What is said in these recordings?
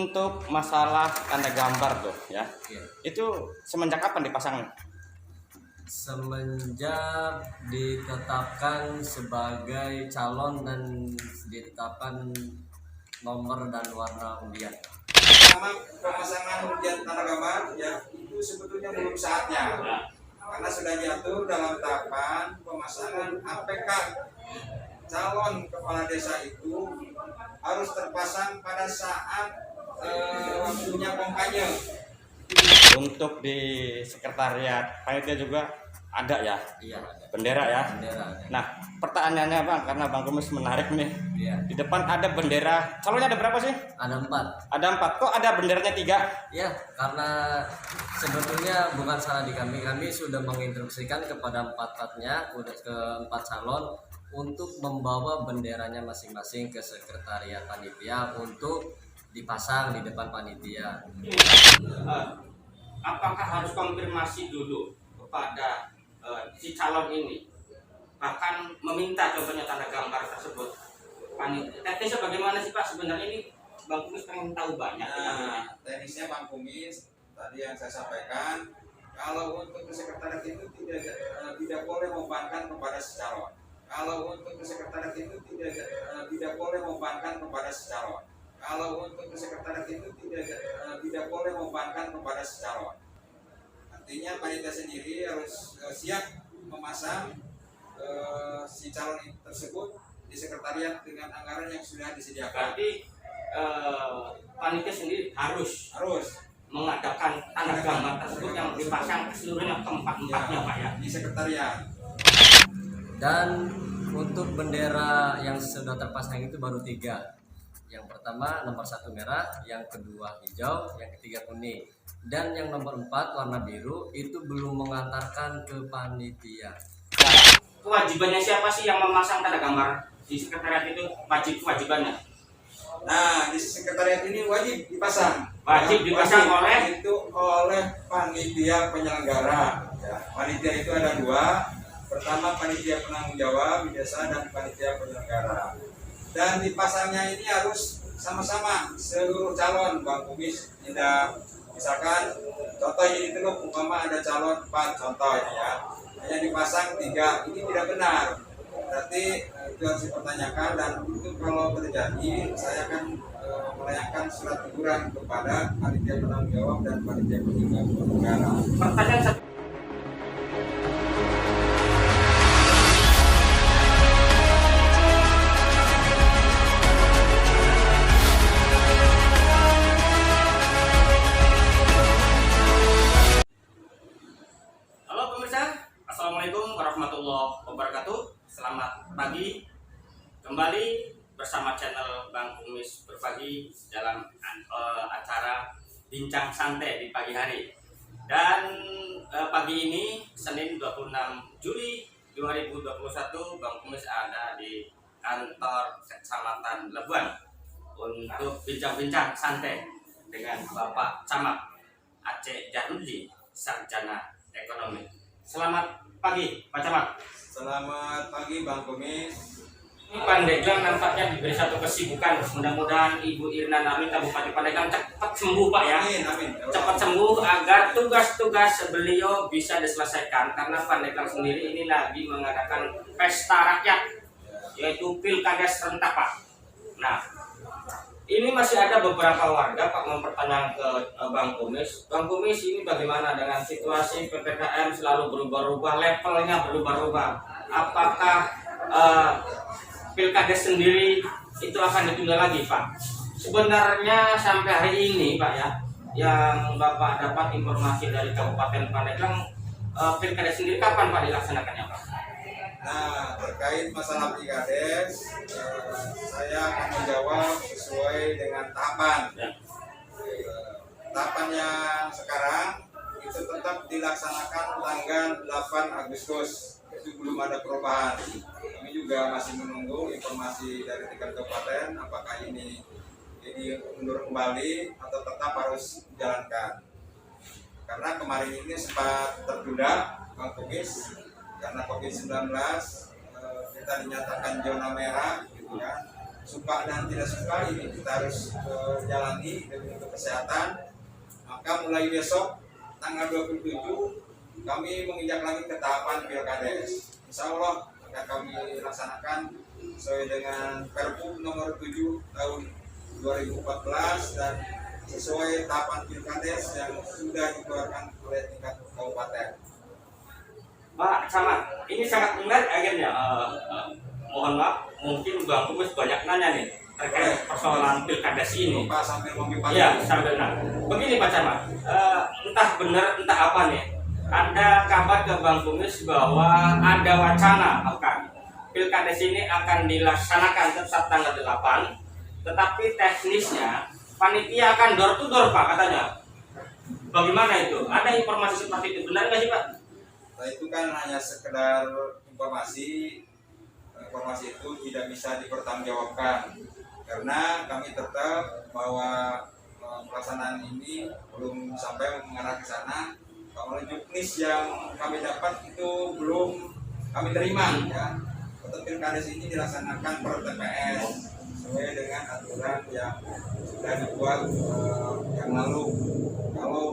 untuk masalah tanda gambar tuh ya, Oke. itu semenjak kapan dipasangnya? Semenjak ditetapkan sebagai calon dan ditetapkan nomor dan warna undian. Pertama, pemasangan undian tanda gambar ya itu sebetulnya belum saatnya karena sudah diatur dalam tahapan pemasangan APK calon kepala desa itu harus terpasang pada saat waktunya kampanye. Untuk di sekretariat panitia juga ada ya Iya, ada. bendera ya. Bendera ada. Nah pertanyaannya bang, karena bang Kumis menarik nih, Iya. di depan ada bendera, calonnya ada berapa sih? Ada 4. Ada 4, kok ada benderanya 3? Ya, karena sebetulnya bukan salah di kami. Kami sudah menginstruksikan kepada empat-empatnya, ke 4 calon untuk membawa benderanya masing-masing ke sekretariat panitia untuk dipasang di depan panitia. Apakah harus konfirmasi dulu kepada si calon ini, bahkan meminta contohnya tanda gambar tersebut? Teknisnya bagaimana sih Pak sebenarnya ini? Bang Kumis pengen tahu banyak. Nah, teknisnya Bang Kumis tadi yang saya sampaikan, kalau untuk ke sekretariat itu tidak boleh membebankan kepada si calon. Kalau untuk ke sekretariat itu tidak boleh membebankan kepada si calon. Kalau untuk ke sekretariat itu tidak boleh membebankan kepada si calon. Artinya panitia sendiri harus siap memasang si calon tersebut di sekretariat dengan anggaran yang sudah disediakan. Berarti panitia sendiri harus Harus mengadakan tanda gambar tersebut yang dipasang ke seluruh tempat-tempatnya Pak ya. di sekretariat. Dan untuk bendera yang sudah terpasang itu baru 3. Yang pertama nomor 1 merah, yang kedua hijau, yang ketiga kuning, dan yang nomor 4 warna biru itu belum mengantarkan ke panitia. Kewajibannya siapa sih yang memasang tanda gambar di sekretariat itu? Kewajibannya Nah, di sekretariat ini wajib dipasang. Wajib dipasang oleh? Itu oleh panitia penyelenggara. Ya, panitia itu ada 2. Pertama panitia penanggung jawab desa dan panitia penyelenggara. Dan dipasangnya ini harus sama-sama seluruh calon Bang Kumis. Tidak misalkan contoh ini dulu umpama ada calon 4 contoh ini ya. Hanya dipasang 3, ini tidak benar. Berarti itu harus dipertanyakan dan itu kalau terjadi saya akan melayangkan surat teguran kepada panitia penanggung jawab dan panitia penyelenggara. pertanyaan satu. Halo pemirsa, Assalamualaikum warahmatullahi wabarakatuh. Selamat pagi, kembali bersama channel Bang Kumis Berbagi dalam acara Bincang Santai di pagi hari. Dan pagi ini Senin 26 Juli 2021 Bang Kumis ada di kantor Kecamatan Lebuan untuk bincang-bincang santai dengan Bapak Camat Aceh Jarudji, Sarjana Ekonomi. Selamat pagi Pak Camat. Selamat pagi Bang Kumis. Ini Pandeglang nampaknya diberi satu kesibukan. Mudah-mudahan Ibu Irna Namita Bupati Pandeglang cepat sembuh Pak ya. Amin, amin. Cepat sembuh agar tugas-tugas beliau bisa diselesaikan, karena Pandeglang sendiri ini lagi mengadakan pesta rakyat, yaitu pilkada serentak Pak. Nah, ini masih ada beberapa warga Pak mempertanyakan ke Bang Kumis. Bang Kumis, ini bagaimana dengan situasi PPKM selalu berubah-ubah, levelnya berubah-ubah. Apakah pilkada sendiri itu akan ditunda lagi Pak? Sebenarnya sampai hari ini Pak ya, yang Bapak dapat informasi dari Kabupaten Pandeglang, pilkada sendiri kapan Pak dilaksanakannya Pak? Nah, terkait masalah pilkades, saya akan menjawab sesuai dengan tahapan. Ya. Tahapan yang sekarang itu tetap dilaksanakan tanggal 8 Agustus. Itu belum ada perubahan. Kami juga masih menunggu informasi dari tingkat kabupaten apakah ini mundur kembali atau tetap harus dijalankan. Karena kemarin ini sempat tertunda Bang Kumis karena COVID-19, kita dinyatakan zona merah gitu kan. suka dan tidak suka ini kita harus jalani demi untuk kesehatan. Maka mulai besok tanggal 27 kami menginjak lagi ke tahapan Pilkades. Insya Allah akan kami laksanakan sesuai dengan Perpu nomor 7 tahun 2014 dan sesuai tahapan Pilkades yang sudah dikeluarkan oleh tingkat kabupaten. Pak Camat, ini sangat menarik akhirnya. Mohon maaf, mungkin Bang Kumis banyak nanya nih terkait persoalan Pilkades ini. Pak sambil ngopi pagi. Iya, sambil nanya. Begini Pak Camat, entah benar entah apa nih, ada kabar ke Bang Kumis bahwa ada wacana Pilkades ini akan dilaksanakan tepat tanggal 8, tetapi teknisnya panitia akan door to door Pak katanya. Bagaimana itu? Ada informasi seperti itu, benar nggak sih Pak? Nah, itu kan hanya sekedar informasi. Informasi itu tidak bisa dipertanggungjawabkan karena kami tetap bahwa pelaksanaan ini belum sampai mengarah ke sana. Kalau juknis yang kami dapat itu belum kami terima ya. Tetap Pilkades ini dilaksanakan per TPS sesuai dengan aturan yang sudah dibuat yang lalu. Kalau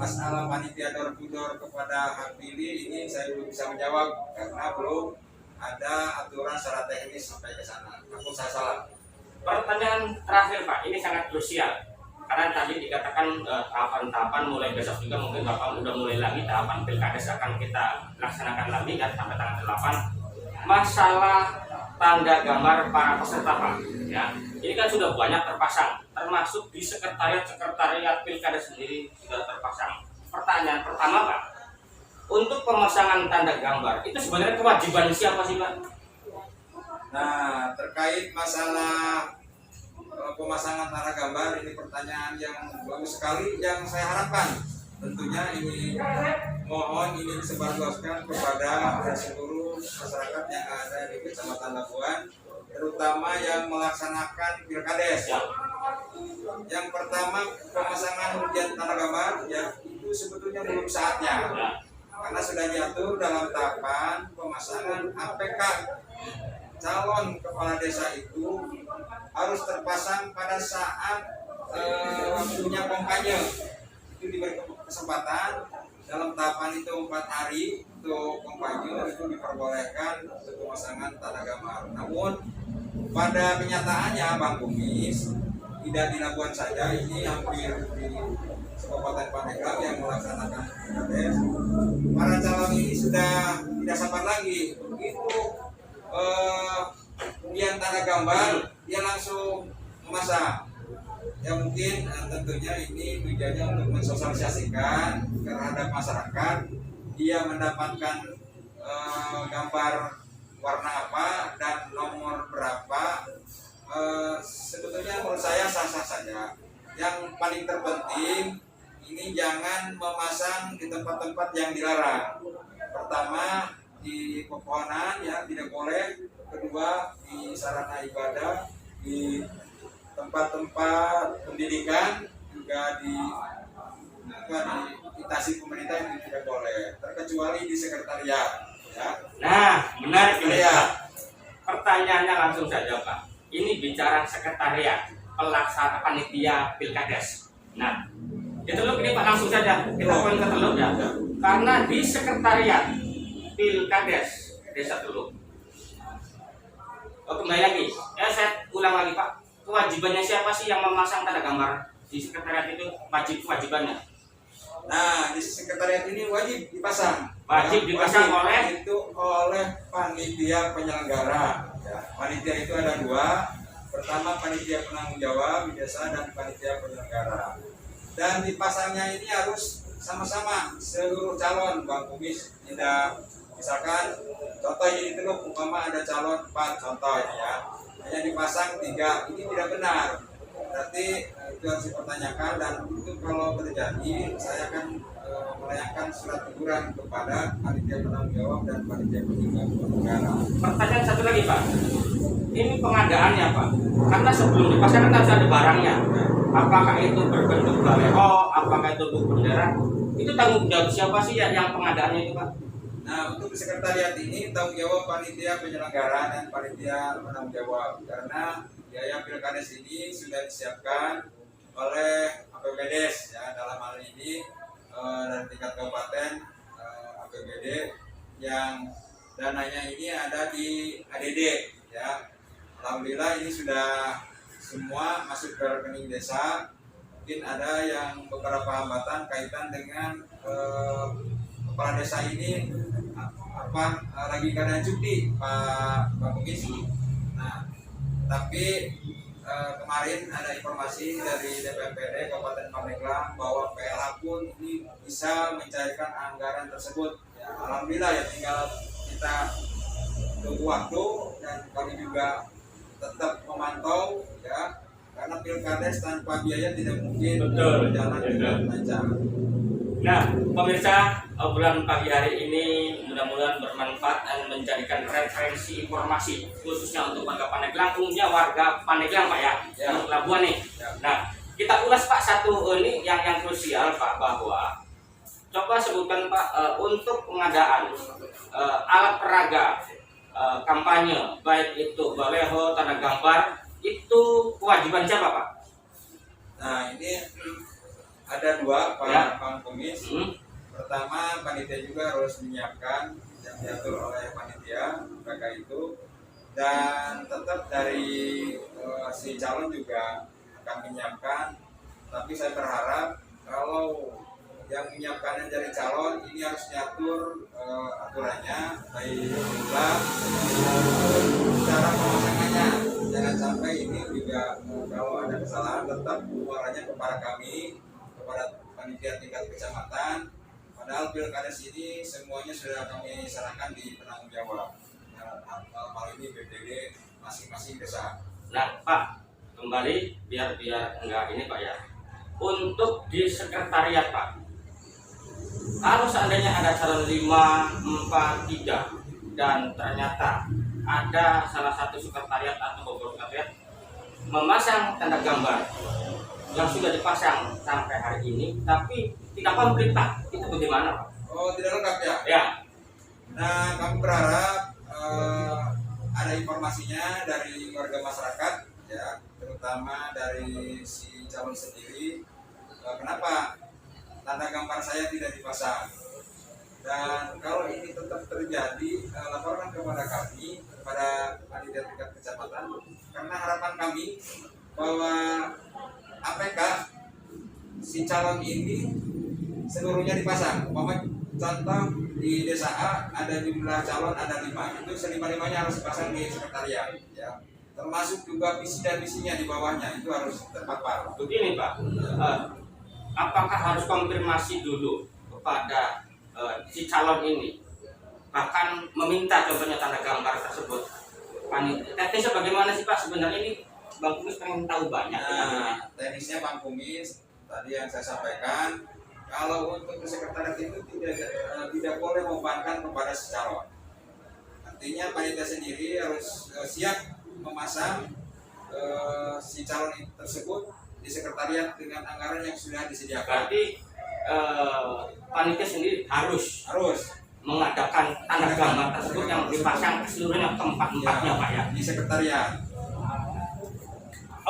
masalah panitia door to door kepada hak pilih ini saya belum bisa menjawab karena belum ada aturan secara teknis sampai ke sana. Takut saya salah. Pertanyaan terakhir Pak, ini sangat krusial karena tadi dikatakan tahapan-tahapan mulai besok juga mungkin Bapak udah mulai lagi tahapan Pilkades akan kita laksanakan lagi kan sampai tanggal 8. Masalah tanda gambar para peserta Pak, ya ini kan sudah banyak terpasang, termasuk di sekretariat Pilkades sendiri sudah terpasang. Pertanyaan pertama Pak, untuk pemasangan tanda gambar itu sebenarnya kewajiban siapa sih Pak? Nah, terkait masalah pemasangan tanda gambar ini pertanyaan yang bagus sekali yang saya harapkan. Tentunya ini mohon ini disebarluaskan kepada seluruh masyarakat yang ada di Kecamatan Labuan, terutama yang melaksanakan Pilkades. Yang pertama pemasangan ujian tanda gambar ya itu sebetulnya belum saatnya. Karena sudah diatur dalam tahapan pemasangan APK calon kepala desa itu harus terpasang pada saat waktunya kampanye. Itu diberi kesempatan dalam tahapan itu 4 hari untuk kampanye itu diperbolehkan untuk pemasangan tanda gambar. Namun pada kenyataannya Bang Kumis tidak di Labuan saja, ini hampir di Kabupaten Pandeglang yang melaksanakan Pilkades. Para calon ini sudah tidak sabar lagi. Begitu kemudian tanda gambar dia langsung memasang. Ya mungkin tentunya ini tujuannya untuk mensosialisasikan terhadap masyarakat. Dia mendapatkan gambar warna apa dan nomor berapa. Sebetulnya menurut saya sah-sah saja. Yang paling terpenting ini jangan memasang di tempat-tempat yang dilarang. Pertama di pepohonan ya tidak boleh. Kedua di sarana ibadah, di tempat-tempat pendidikan juga di instansi pemerintah itu tidak boleh. Terkecuali di sekretariat. Ya. Nah, menarik ini. Ya. Pertanyaannya langsung saja Pak. Ini bicara sekretariat pelaksana panitia Pilkades. Nah, diteluk ini Pak langsung saja. Kita poin ke Teluk ya. Karena di sekretariat Pilkades Desa Teluk. Oh, kembali lagi. Ya saya ulang lagi Pak. Kewajibannya siapa sih yang memasang tanda gambar di sekretariat itu? Kewajibannya. Nah, di sekretariat ini wajib dipasang. Wajib dipasang oleh panitia penyelenggara. Ya, panitia itu ada 2. Pertama panitia penanggung jawab di desa dan panitia penyelenggara. Dan dipasangnya ini harus sama-sama seluruh calon Bang Kumis. Tidak misalkan contoh ini Teluk umpama ada calon 4 contoh ini ya. Hanya dipasang 3, ini tidak benar. Berarti itu harus dipertanyakan dan itu kalau terjadi saya akan melayangkan surat teguran kepada panitia penanggung jawab dan panitia penyelenggara. Pertanyaan satu lagi Pak. Ini pengadaannya Pak. Karena sebelum dipasang kan harus ada barangnya. Apakah itu berbentuk baleho, apakah itu bentuk bendera? Itu tanggung jawab siapa sih yang pengadaannya itu Pak? Nah, untuk sekretariat ini tanggung jawab panitia penyelenggara dan panitia penanggung jawab, karena biaya pilkades ini sudah disiapkan oleh APBDes ya, dalam hal ini dari tingkat kabupaten APBD yang dananya ini ada di ADD ya. Alhamdulillah ini sudah semua masuk ke rekening desa. Mungkin ada yang beberapa hambatan kaitan dengan kepala desa ini lagi keadaan cuti Pak Bukis. Nah, tapi kemarin ada informasi dari DPMPD Kabupaten Pandeglang bahwa PLH pun ini bisa mencairkan anggaran tersebut. Ya, alhamdulillah ya, tinggal kita tunggu waktu dan kami juga tetap memantau ya, karena pilkades tanpa biaya tidak mungkin berjalan dengan lancar. Nah, pemirsa, obrolan pagi hari ini mudah-mudahan bermanfaat dan menjadikan referensi informasi khususnya untuk warga Pandeglang, umumnya warga Pandeglang Pak ya, untuk Labuan nih. Nah, kita ulas Pak satu ini yang krusial Pak, bahwa coba sebutkan Pak untuk pengadaan alat peraga kampanye, baik itu baleho, tanda gambar, itu kewajiban siapa Pak? Nah, ini ada dua Pak Pangkumis. Pertama, panitia juga harus menyiapkan yang diatur oleh panitia mereka itu, dan tetap dari si calon juga akan menyiapkan. Tapi saya berharap kalau yang menyiapkannya dari calon ini harus diatur aturannya, baik jumlah cara pemasangannya. Jangan sampai ini juga kalau ada kesalahan tetap muaranya kepada kami, kepada panitia tingkat kecamatan. Padahal pilkades ini semuanya sudah kami serahkan di penanggung jawab. Hal ini BPD masing-masing desa. Nah Pak, kembali biar enggak ini Pak ya. Untuk di sekretariat Pak, kalau seandainya ada calon 5, 4, 3 dan ternyata ada salah satu sekretariat atau beberapa sekretariat memasang tanda gambar yang sudah dipasang sampai hari ini tapi tidak komplit Pak, itu bagaimana Pak? Oh, tidak lengkap ya? Ya. Nah, kami berharap ada informasinya dari warga masyarakat ya, terutama dari si calon sendiri. Kenapa tanda gambar saya tidak dipasang? Dan kalau ini tetap terjadi, laporkan kepada kami, kepada panitia tingkat kecamatan, karena harapan kami bahwa APK si calon ini seluruhnya dipasang. Umpama contoh di desa A ada jumlah calon ada 5, itu selima-limanya harus dipasang di sekretariat ya. Termasuk juga visi dan misinya di bawahnya itu harus terpapar. Begini Pak, apakah harus konfirmasi dulu kepada si calon ini, bahkan meminta contohnya tanda gambar tersebut? Teknisnya bagaimana sih Pak sebenarnya ini? Bang Kumis pengen tahu banyak. Nah, teknisnya Bang Kumis tadi yang saya sampaikan, kalau untuk sekretariat itu tidak boleh membebankan kepada si calon. Artinya panitia sendiri harus siap memasang si calon tersebut di sekretariat dengan anggaran yang sudah disediakan. Berarti panitia sendiri harus mengadakan tanda gambar tersebut yang dipasang ke seluruhnya tempat-tempatnya Pak ya, di sekretariat.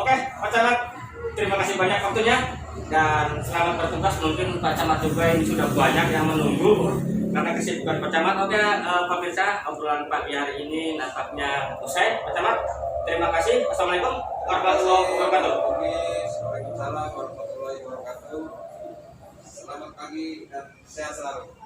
Oke, Pak Camat, terima kasih banyak waktunya dan selamat bertugas. Mungkin Pak Camat juga ini sudah banyak yang menunggu karena kesibukan Pak Camat. Oke, pemirsa, obrolan pagi hari ini nampaknya usai. Pak Camat, terima kasih. Assalamualaikum warahmatullahi wabarakatuh. Waalaikumsalam warahmatullahi wabarakatuh. Selamat pagi dan sehat selalu.